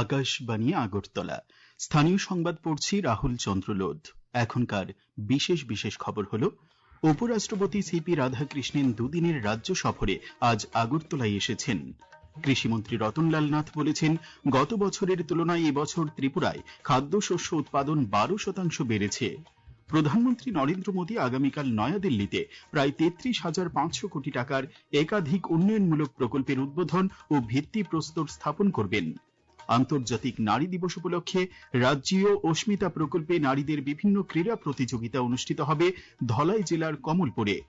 আকাশবাণী আগরতলা। স্থানীয় সংবাদ পড়ছি রাহুল চন্দ্র লোধ। এখনকার বিশেষ বিশেষ খবর হলো, উপরাষ্ট্রপতি সিপি রাধাকৃষ্ণন দুদিনের রাজ্য সফরে আজ আগরতলায় এসেছেন। কৃষিমন্ত্রী রতনলাল নাথ বলেছেন, গত বছরের তুলনায় এবছর ত্রিপুরায় খাদ্যশস্য উৎপাদন 12% বেড়েছে। প্রধানমন্ত্রী নরেন্দ্র মোদী আগামীকাল নয়াদিল্লিতে প্রায় 33,500 কোটি টাকার একাধিক উন্নয়নমূলক প্রকল্পের উদ্বোধন ও ভিত্তিপ্রস্তর স্থাপন করবেন। আন্তর্জাতিক নারী দিবস উপলক্ষে রাজ্যীয় অস্মিতা প্রকল্পে নারীদের বিভিন্ন ক্রীড়া প্রতিযোগিতা অনুষ্ঠিত হবে ধলাই জেলার কমলপুরে।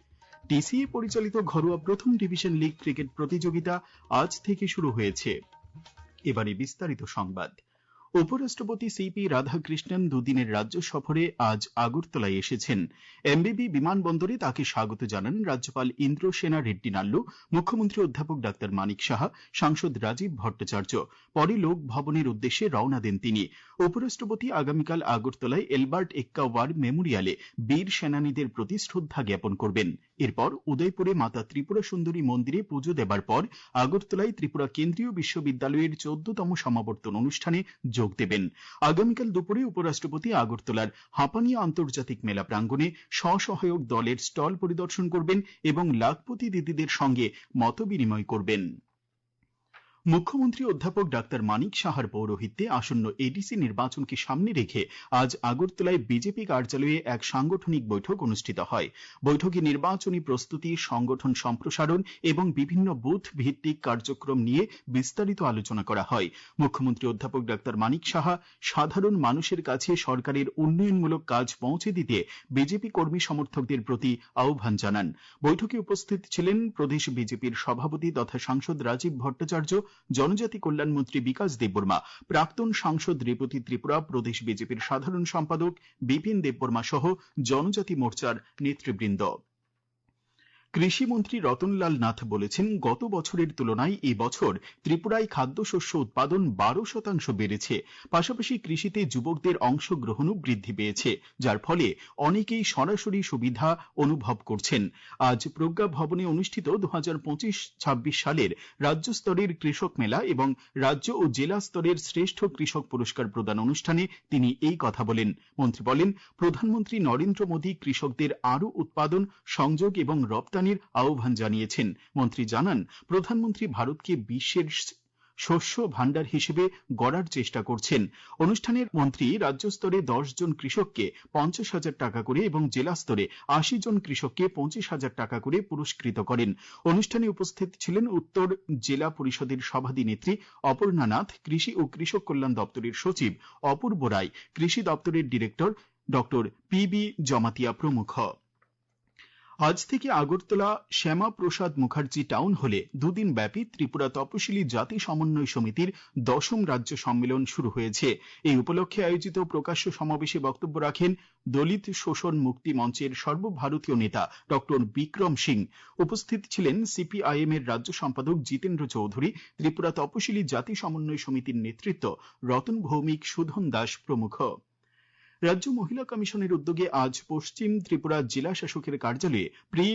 টিসিএ পরিচালিত ঘরোয়া প্রথম ডিভিশন লীগ ক্রিকেট প্রতিযোগিতা আজ থেকে শুরু হয়েছে। এবারে বিস্তারিত সংবাদ। উপরাষ্ট্রপতি সিপি রাধাকৃষ্ণন দুদিনের রাজ্য সফরে আজ আগরতলায় এসেছেন। এমবিবি বিমানবন্দরে তাকে স্বাগত জানান রাজ্যপাল ইন্দ্রসেনা রেড্ডি নাল্লু, মুখ্যমন্ত্রী অধ্যাপক ডাক্তার মানিক সাহা, সাংসদ রাজীব ভট্টাচার্য। পরে লোক ভবনের উদ্দেশ্যে রওনা দেন তিনি। উপরাষ্ট্রপতি আগামীকাল আগরতলায় এলবার্ট এক্কা ওয়ার মেমোরিয়ালে বীর সেনানীদের প্রতি শ্রদ্ধা জ্ঞাপন করবেন। এরপর উদয়পুরে মাতা ত্রিপুরা সুন্দরী মন্দিরে পুজো দেবার পর আগরতলায় ত্রিপুরা কেন্দ্রীয় বিশ্ববিদ্যালয়ের 14তম সমাবর্তন অনুষ্ঠানে যোগ দেবেন। আগামীকাল দুপুরে উপরাষ্ট্রপতি আগরতলার হাঁপানিয়া আন্তর্জাতিক মেলা প্রাঙ্গণে স্বসহায়ক দলের স্টল পরিদর্শন করবেন এবং লাখপতি দিদিদের সঙ্গে মতবিনিময় করবেন। মুখ্যমন্ত্রী অধ্যাপক ডাক্তার মানিক সাহার পৌরোহিত্যে আসন্ন এডিসি নির্বাচনকে সামনে রেখে আজ আগরতলায় বিজেপি কার্যালয়ে এক সাংগঠনিক বৈঠক অনুষ্ঠিত হয়। বৈঠকে নির্বাচনী প্রস্তুতি, সংগঠন সম্প্রসারণ এবং বিভিন্ন বুথ ভিত্তিক কার্যক্রম নিয়ে বিস্তারিত আলোচনা করা হয়। মুখ্যমন্ত্রী অধ্যাপক ডাক্তার মানিক সাহা সাধারণ মানুষের কাছে সরকারের উন্নয়নমূলক কাজ পৌঁছে দিতে বিজেপি কর্মী সমর্থকদের প্রতি আহ্বান জানান। বৈঠকে উপস্থিত ছিলেন প্রদেশ বিজেপির সভাপতি তথা সাংসদ রাজীব ভট্টাচার্য, জনজাতি কল্যাণমন্ত্রী বিকাশ দেববর্মা, প্রাক্তন সাংসদ রেবতী ত্রিপুরা, প্রদেশ বিজেপির সাধারণ সম্পাদক বিপিন দেববর্মা সহ জনজাতি মোর্চার নেতৃবৃন্দ। কৃষিমন্ত্রী রতনলাল নাথ বলেছেন, গত বছরের তুলনায় এবছর ত্রিপুরায় খাদ্যশস্য উৎপাদন 12% বেড়েছে। পাশাপাশি কৃষিতে যুবকদের অংশগ্রহণও বৃদ্ধি পেয়েছে, যার ফলে অনেকেই সরাসরি সুবিধা অনুভব করছেন। আজ প্রজ্ঞা ভবনে অনুষ্ঠিত 2025-26 সালের রাজ্য স্তরের কৃষক মেলা এবং রাজ্য ও জেলা স্তরের শ্রেষ্ঠ কৃষক পুরস্কার প্রদান অনুষ্ঠানে তিনি এই কথা বলেন। মন্ত্রী বলেন, প্রধানমন্ত্রী নরেন্দ্র মোদী কৃষকদের আরও উৎপাদন, সংযোগ এবং রপ্তানি আহ্বান জানিয়েছেন। মন্ত্রী জানান, প্রধানমন্ত্রী ভারতকে বিশ্বের শস্য ভান্ডার হিসেবে গড়ার চেষ্টা করছেন। অনুষ্ঠানের মন্ত্রী রাজ্য স্তরে 10 জন কৃষককে 50,000 টাকা করে এবং জেলা স্তরে 80 জন কৃষককে 25,000 টাকা করে পুরস্কৃত করেন। অনুষ্ঠানে উপস্থিত ছিলেন উত্তর জেলা পরিষদের সভাধিনেত্রী অপর্ণা নাথ, কৃষি ও কৃষক কল্যাণ দপ্তরের সচিব অপূর্ব রায়, কৃষি দপ্তরের ডিরেক্টর ডক্টর পিবি জমাতিয়া প্রমুখ। আজ থেকে আগরতলা শ্যামা প্রসাদ মুখার্জি টাউন হলে দুদিন ব্যাপী ত্রিপুরা তপশিলি জাতি সমন্বয় সমিতির 10ম রাজ্য সম্মেলন শুরু হয়েছে। এই উপলক্ষে আয়োজিত প্রকাশ্য সমাবেশে বক্তব্য রাখেন দলিত শোষণ মুক্তি মঞ্চের সর্বভারতীয় নেতা ডক্টর বিক্রম সিং। উপস্থিত ছিলেন সিপিআইএম এর রাজ্য সম্পাদক জিতেন্দ্র চৌধুরী, ত্রিপুরা তপশিলি জাতি সমন্বয় সমিতির নেতৃত্ব রতন ভৌমিক, সুধন দাস প্রমুখ। রাজ্য মহিলা কমিশনের উদ্যোগে আজ পশ্চিম ত্রিপুরা জেলা শাসকের কার্যালয়ে প্রি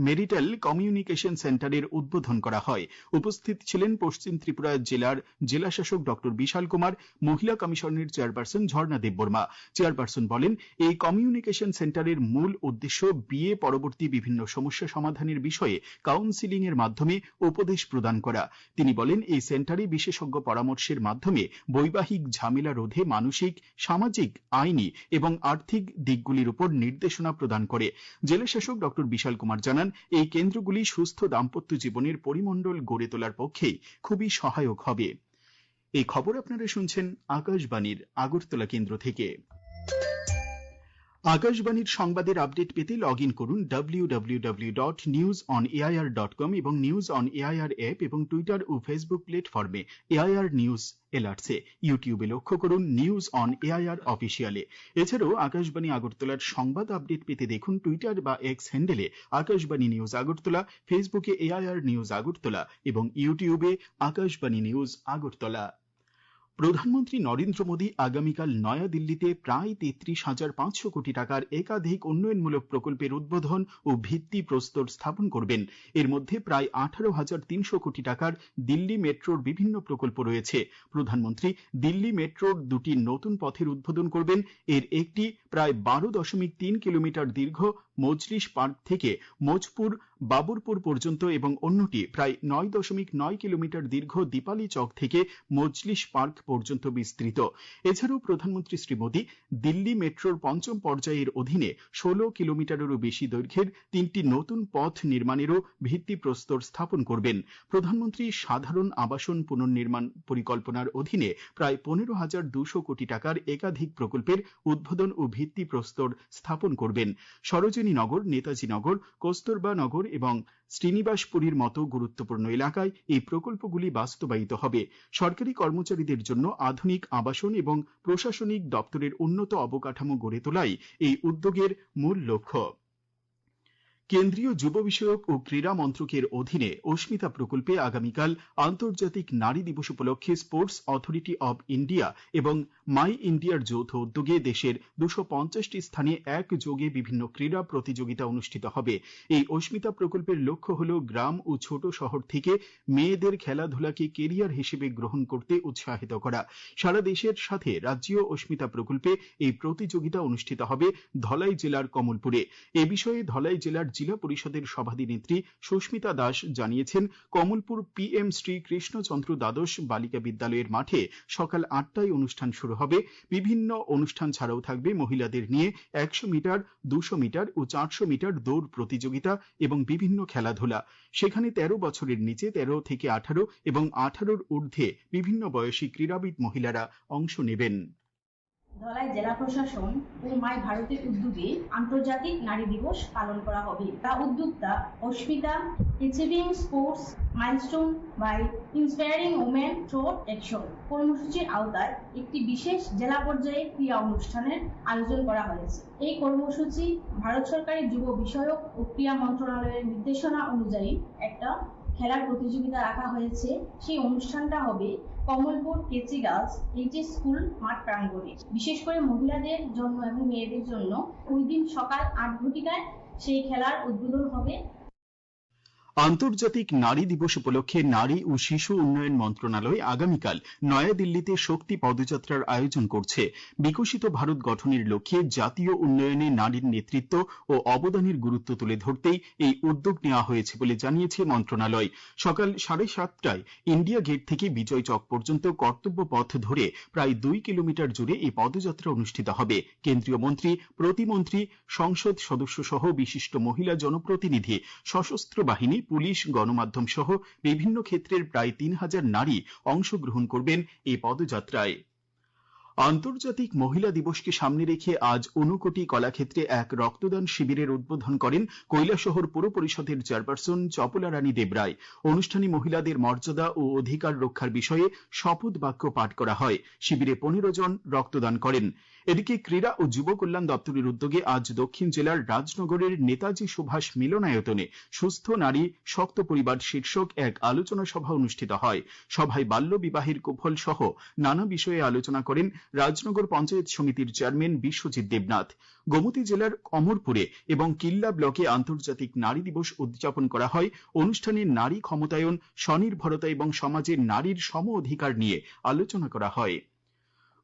মেরিটাল কমিউনিকেশন সেন্টারের উদ্বোধন করা হয়। উপস্থিত ছিলেন পশ্চিম ত্রিপুরা জেলার জেলাশাসক ডক্টর বিশাল কুমার, মহিলা কমিশনের চেয়ারপারসন ঝর্ণা দেববর্মা। চেয়ারপারসন বলেন, এই কমিউনিকেশন সেন্টারের মূল উদ্দেশ্য বিয়ে পরবর্তী বিভিন্ন সমস্যা সমাধানের বিষয়ে কাউন্সিলিং এর মাধ্যমে উপদেশ প্রদান করা। তিনি বলেন, এই সেন্টারে বিশেষজ্ঞ পরামর্শের মাধ্যমে বৈবাহিক ঝামেলা রোধে মানসিক, সামাজিক, আইনি এবং আর্থিক দিকগুলির উপর নির্দেশনা প্রদান করে। জেলাশাসক ডক্টর বিশাল কুমার জানান, এই কেন্দ্রগুলি সুস্থ দাম্পত্য জীবনের পরিমণ্ডল গড়ে তোলার পক্ষে খুবই সহায়ক হবে। এই খবর আপনারা শুনছেন আকাশবাণীর আগরতলা কেন্দ্র থেকে। আকাশবাণীর সংবাদের আপডেট পেতে লগ ইন করুন www.newsonair.com এবং নিউজ অন এআইআর অ্যাপ এবং টুইটার ও ফেসবুক প্ল্যাটফর্মে এআইআর নিউজ এলার্টসে। ইউটিউবে লক্ষ্য করুন নিউজ অন এআইআর অফিসিয়ালে। এছাড়াও আকাশবাণী আগরতলার সংবাদ আপডেট পেতে দেখুন টুইটার বা এক্স হ্যান্ডেলে আকাশবাণী নিউজ আগরতলা, ফেসবুকে এআইআর নিউজ আগরতলা এবং ইউটিউবে আকাশবাণী নিউজ আগরতলা। প্রধানমন্ত্রী নরেন্দ্র মোদী আগামীকাল নয়াদিল্লিতে প্রায় ৩৩,৫০০ কোটি টাকার একাধিক উন্নয়নমূলক প্রকল্পের উদ্বোধন ও ভিত্তিপ্রস্তর স্থাপন করবেন। এর মধ্যে প্রায় ১৮,৩০০ কোটি টাকার দিল্লি মেট্রোর বিভিন্ন প্রকল্প রয়েছে। প্রধানমন্ত্রী দিল্লি মেট্রোর দুটি নতুন পথের উদ্বোধন করবেন। এর একটি প্রায় ১২.৩ কিলোমিটার দীর্ঘ মজলিস পার্ক থেকে মোজপুর বাবুরপুর পর্যন্ত এবং অন্যটি প্রায় ৯.৯ কিলোমিটার দীর্ঘ দীপালি চক থেকে মজলিস পার্ক পর্যন্ত বিস্তৃত। এছাড়াও প্রধানমন্ত্রী শ্রী মোদী দিল্লি মেট্রোর পঞ্চম পর্যায়ের অধীনে ১৬ কিলোমিটারেরও বেশি দৈর্ঘ্যের ৩টি নতুন পথ নির্মাণেরও ভিত্তিপ্রস্তর স্থাপন করবেন। প্রধানমন্ত্রী সাধারণ আবাসন পুনর্নির্মাণ পরিকল্পনার অধীনে প্রায় ১৫,২০০ কোটি টাকার একাধিক প্রকল্পের উদ্বোধন ও ভিত্তিপ্রস্তর স্থাপন করবেন। সরোজিনী নগর, নেতাজি নগর, কস্তুরবা নগর এবং শ্রীনিবাসপুরীর মতো গুরুত্বপূর্ণ এলাকায় এই প্রকল্পগুলি বাস্তবায়িত হবে। সরকারি কর্মচারীদের জন্য আধুনিক আবাসন এবং প্রশাসনিক দপ্তরের উন্নত অবকাঠামো গড়ে তোলাই এই উদ্যোগের মূল লক্ষ্য। কেন্দ্রীয় যুব বিষয়ক ও ক্রীড়া মন্ত্রকের অধীনে অস্মিতা প্রকল্পে আগামীকাল আন্তর্জাতিক নারী দিবস উপলক্ষে স্পোর্টস অথরিটি অব ইন্ডিয়া এবং মাই ইন্ডিয়ার যৌথ উদ্যোগে দেশের ২৫০টি স্থানে একযোগে বিভিন্ন ক্রীড়া প্রতিযোগিতা অনুষ্ঠিত হবে। এই অস্মিতা প্রকল্পের লক্ষ্য হল গ্রাম ও ছোট শহর থেকে মেয়েদের খেলাধুলাকে কেরিয়ার হিসেবে গ্রহণ করতে উৎসাহিত করা। সারা দেশের সাথে রাজ্যীয় অস্মিতা প্রকল্পে এই প্রতিযোগিতা অনুষ্ঠিত হবে ধলাই জেলার কমলপুরে। এ বিষয়ে ধলাই জেলার জেলা পরিষদের সভাধিনেত্রী সুস্মিতা দাস জানিয়েছেন, কমলপুর PM শ্রী কৃষ্ণচন্দ্র দ্বাদশ বালিকা বিদ্যালয়ের মাঠে সকাল ৮টায় অনুষ্ঠান শুরু হবে। বিভিন্ন অনুষ্ঠান ছাড়াও থাকবে মহিলাদের নিয়ে ১০০ মিটার, ২০০ মিটার ও ৪০০ মিটার দৌড় প্রতিযোগিতা এবং বিভিন্ন খেলাধুলা। সেখানে ১৩ বছরের নিচে ১৩ থেকে ১৮ এবং ১৮-র ঊর্ধ্বে বিভিন্ন বয়সী ক্রীড়াবিদ মহিলারা অংশ নেবেন। ধলাই জেলা প্রশাসন ও মাই ভারতের উদ্যোগে আন্তর্জাতিক নারী দিবস পালন করা হবে। তা উদ্যোক্তা Asmita achieving sports milestone by inspiring women through action কর্মসূচির আওতায় একটি বিশেষ জেলা পর্যায়ে ক্রীড়া অনুষ্ঠানের আয়োজন করা হয়েছে। এই কর্মসূচি ভারত সরকারের যুব বিষয়ক ও ক্রীড়া মন্ত্রণালয়ের নির্দেশনা অনুযায়ী একটা খেলার প্রতিযোগিতা রাখা হয়েছে। সেই অনুষ্ঠানটা হবে কমলপুর কেসি গার্লস HS স্কুল মাঠ প্রাঙ্গণে। বিশেষ করে মহিলাদের জন্য এবং মেয়েদের জন্য ওই দিন সকাল ৮ ঘটিকায় সেই খেলার উদ্বোধন হবে। আন্তর্জাতিক নারী দিবস উপলক্ষে নারী ও শিশু উন্নয়ন মন্ত্রণালয় আগামীকাল নয়াদিল্লিতে শক্তি পদযাত্রার আয়োজন করছে। বিকশিত ভারত গঠনের লক্ষ্যে জাতীয় উন্নয়নে নারীর নেতৃত্ব ও অবদানের গুরুত্ব তুলে ধরতেই এই উদ্যোগ নেওয়া হয়েছে বলে জানিয়েছে মন্ত্রণালয়। সকাল ৭:৩০টায় ইন্ডিয়া গেট থেকে বিজয় চক পর্যন্ত কর্তব্য পথ ধরে প্রায় ২ কিলোমিটার জুড়ে এই পদযাত্রা অনুষ্ঠিত হবে। কেন্দ্রীয় মন্ত্রী, প্রতিমন্ত্রী, সংসদ সদস্য সহ বিশিষ্ট মহিলা জনপ্রতিনিধি, সশস্ত্র বাহিনী, পুলিশ, গণমাধ্যম সহ বিভিন্ন ক্ষেত্রের প্রায় ৩,০০০ নারী অংশগ্রহণ করবেন এই পদযাত্রায়। আন্তর্জাতিক মহিলা দিবসকে সামনে রেখে আজ ঊনকোটি কলাক্ষেত্রে এক রক্তদান শিবিরের উদ্বোধন করেন কৈলাসহর পুর পরিষদের চেয়ারপারসন চপলা রানী দেবরায়। অনুষ্ঠানে মহিলাদের মর্যাদা ও অধিকার রক্ষার বিষয়ে শপথ বাক্য পাঠ করা হয়। শিবিরে ১৫ জন রক্তদান করেন। এদিকে ক্রীড়া ও যুব কল্যাণ দপ্তরের উদ্যোগে আজ দক্ষিণ জেলার রাজনগরের নেতাজি সুভাষ মিলনায়তনে সুস্থ নারী শক্ত পরিবার শীর্ষক এক আলোচনা সভা অনুষ্ঠিত হয়। সভায় বাল্য বিবাহের কুফল সহ নানা বিষয়ে আলোচনা করেন রাজনগর পঞ্চায়েত সমিতির চেয়ারম্যান বিশ্বজিৎ দেবনাথ। গোমতী জেলার অমরপুরে এবং কিল্লা ব্লকে আন্তর্জাতিক নারী দিবস উদযাপন করা হয়। অনুষ্ঠানে নারী ক্ষমতায়ন, স্বনির্ভরতা এবং সমাজে নারীর সম অধিকার নিয়ে আলোচনা করা হয়।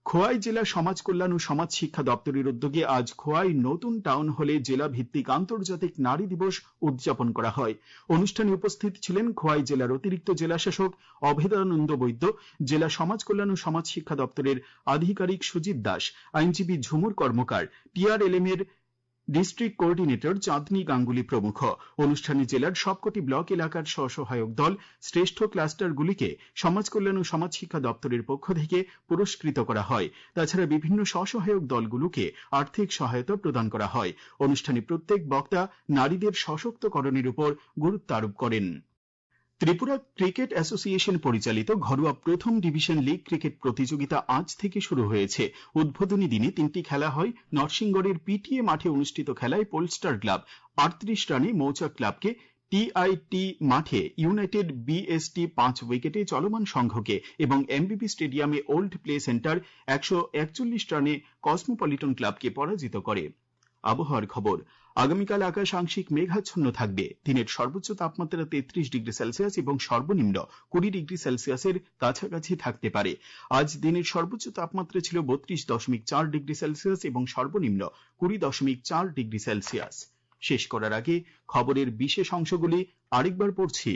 খোয়াই জেলা সমাজ কল্যাণ ও সমাজ শিক্ষা দপ্তরের উদ্যোগে আজ খোয়াই নতুন টাউন হলে জেলা ভিত্তিক আন্তর্জাতিক নারী দিবস উদযাপন করা হয়। অনুষ্ঠানে উপস্থিত ছিলেন খোয়াই জেলার অতিরিক্ত জেলাশাসক অভেদানন্দ বৈদ্য, জেলা সমাজ কল্যাণ ও সমাজ শিক্ষা দপ্তরের আধিকারিক সুজিত দাস, আইনজীবী ঝুমুর কর্মকার, TRLM এর ডিস্ট্রিক্ট কোঅর্ডিনেটর চাঁদনী গাঙ্গুলি প্রমুখ। অনুষ্ঠানে জেলার সবকটি ব্লক এলাকার স্বসহায়ক দল, শ্রেষ্ঠ ক্লাস্টারগুলিকে সমাজ কল্যাণ ও সমাজ শিক্ষা দপ্তরের পক্ষ থেকে পুরস্কৃত করা হয়। তাছাড়া বিভিন্ন স্বসহায়ক দলগুলোকে আর্থিক সহায়তা প্রদান করা হয়। অনুষ্ঠানে প্রত্যেক বক্তা নারীদের সশক্তকরণের উপর গুরুত্ব আরোপ করেন। ত্রিপুরা ক্রিকেট অ্যাসোসিয়েশন পরিচালিত ঘরোয়া প্রথম ডিভিশন লীগ ক্রিকেট প্রতিযোগিতা আজ থেকে শুরু হয়েছে। উদ্বোধনী দিনে ৩টি খেলা হয়। নরসিংগড়ের PTA মাঠে অনুষ্ঠিত খেলায় পোলস্টার ক্লাব ৩৮ রানে মৌচাক ক্লাবকে টিআইটি মাঠে ইউনাইটেড বিএসটি 5 উইকেটে চলমান সংঘকে এবং এমবিবি স্টেডিয়ামে ওল্ড প্লে সেন্টার 141 রানে কসমোপলিটন ক্লাবকে পরাজিত করে। আবহাওয়ার খবর। আগামীকাল আকাশ আংশিক মেঘাচ্ছন্ন থাকবে। দিনের সর্বোচ্চ তাপমাত্রা 33 ডিগ্রি সেলসিয়াস এবং সর্বনিম্ন 20 ডিগ্রি সেলসিয়াসের কাছাকাছি থাকতে পারে। আজ দিনের সর্বোচ্চ তাপমাত্রা ছিল 32.4 ডিগ্রি সেলসিয়াস এবং সর্বনিম্ন 20.4 ডিগ্রি সেলসিয়াস। শেষ করার আগে খবরের বিশেষ অংশগুলি আরেকবার পড়ছি।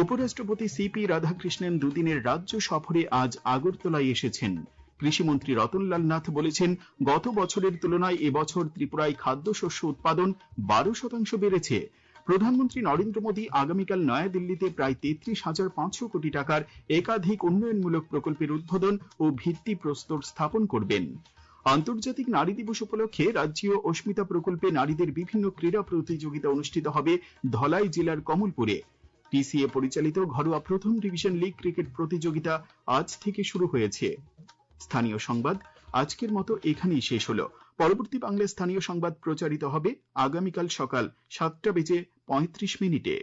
উপরাষ্ট্রপতি সিপি রাধাকৃষ্ণন দুদিনের রাজ্য সফরে আজ আগরতলায় এসেছেন। কৃষিমন্ত্রী রতনলাল নাথ বলেছেন, গত বছরের তুলনায় এবছর ত্রিপুরায় খাদ্যশস্য উৎপাদন 12% বেড়েছে। প্রধানমন্ত্রী নরেন্দ্র মোদী আগামীকাল নয়াদিল্লিতে প্রায় 33,500 কোটি টাকার একাধিক উন্নয়নমূলক প্রকল্পের উদ্বোধন ও ভিত্তিপ্রস্তর স্থাপন করবেন। আন্তর্জাতিক নারী দিবস উপলক্ষে রাজ্যীয় অস্মিতা প্রকল্পে নারীদের বিভিন্ন ক্রীড়া প্রতিযোগিতা অনুষ্ঠিত হবে ধলাই জেলার কমলপুরে। টিসিএ পরিচালিত ঘরোয়া প্রথম ডিভিশন লীগ ক্রিকেট প্রতিযোগিতা আজ থেকে শুরু হয়েছে। স্থানীয় সংবাদ আজকের মতো এখানেই শেষ হলো। পরবর্তী বাংলায় স্থানীয় সংবাদ প্রচারিত হবে আগামীকাল সকাল 7:35 মিনিটে।